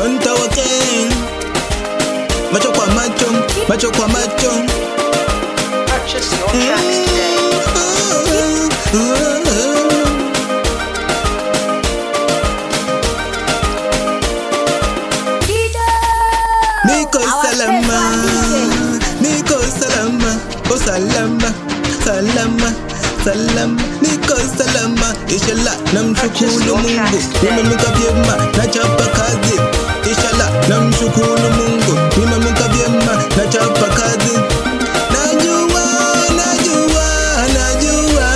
konta again. Macho kwa macho, macho kwa macho. Purchase your tracks today. Niko salama, niko salama, oh salama, salama, salama, niko salama. Inshallah namshukuru Mungu, nimeamka vyema, nachapa kazi. Inshallah namshukuru Mungu, nimeamka vyema, nachapa kazi. Najua, najua, najua,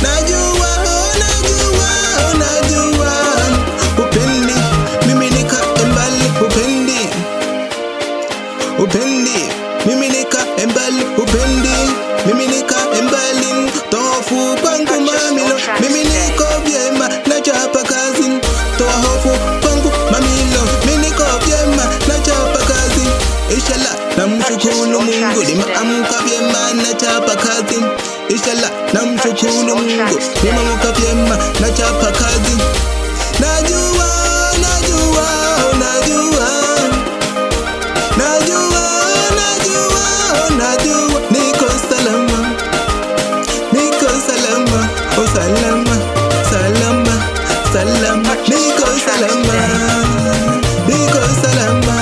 najua, najua, najua, upendi mimi nika embali, upendi, upendi mimi nika embali, upendi mimi nika embali. Tofu kwangu mamilo, mimi niko vyema, nachapa kazi. Toa hofu kwangu mamilo, mimi niko vyema, nachapa kazi. Inshallah namshukuru Mungu, nimeamka vyema, nachapa kazi. Inshallah namshukuru Mungu, nimeamka vyema, nachapa kazi. Najua, najua, najua, najua, najua, najua, niko salama, niko salama, oh salama, salama, salama, niko salama, niko salama,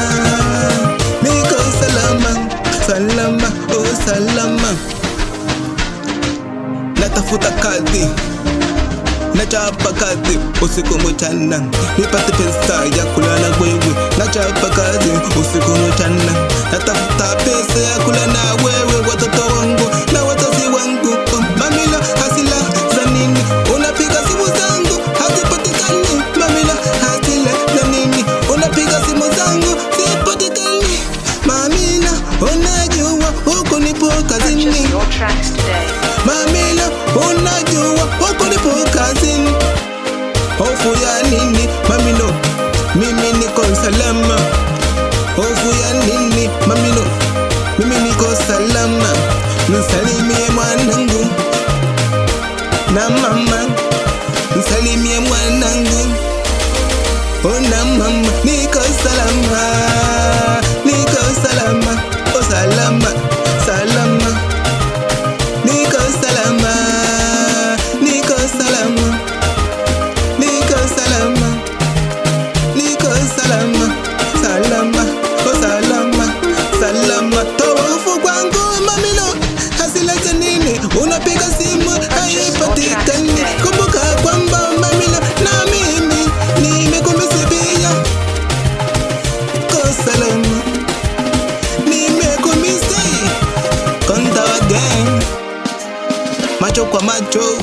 niko salama, salama, oh salama. Natafuta kazi, nachapa kazi usiku mchana, nipate pesa ya kula na wewe. Nachapa kazi usiku mchana, natafuta pesa ya kula na wewe, watoto wangu na wazazi wangu. Mamila hasila za nini? Unapiga simu zangu hazipatikani. Mamila hasila za nini? Unapiga simu zangu sipatikani. Mamila unajua huko nipo kazini. Purchase your tracks today. Mamila unajua huko nipo kazini. Hofu ya nini mamilo, mimi niko salama. Hofu ya nini mamilo, mimi niko salama. Msalimie mwanangu na mama, msalimie mwanangu na mama. Niko salama, niko salama, oh salama, salama, niko salama, niko salama, niko salama, niko salama, salama, oh salama, salama. Tofu kwangu mamilo, hasila za nini? Unapiga simu haipatikani. Kumbuka kwamba mamilo na mimi nimekumisi ko salama, nimekumisi konta again. Macho kwa macho.